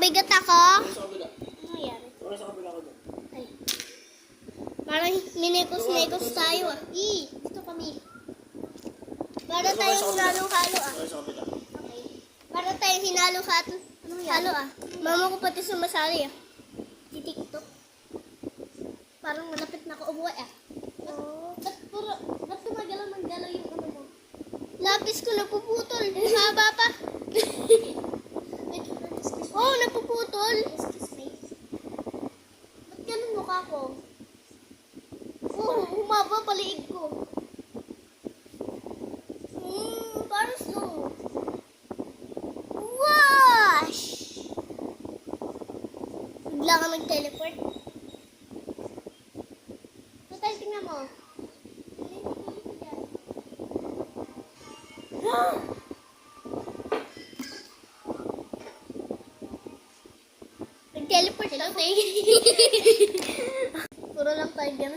mabigat ako. Sa kabila. Ano nangyari? Wala sa kabila ko doon. Ay. Parang minekos-nekos tayo ah. Dito kami. Para tayong hinalo-halo ah. Wala sa kabila. Okay. Para tayong hinalo-halo. Halo ah. Mama ko pati sumasali ah. Di TikTok. Parang malapit na ako umuwi ah. Ba't tumagalaw ng galaw yung ano mo? Lapis ko napuputol. Haba pa. Oh, napuputol. Excuse me. Ba't ganun mukha ko? Oh, humaba paliig ko. Parang slow. Wash! Bigla ka mag-teleport. Total, tingnan mo. Nag-teleport lang tayo. Puro lang tayo ganun.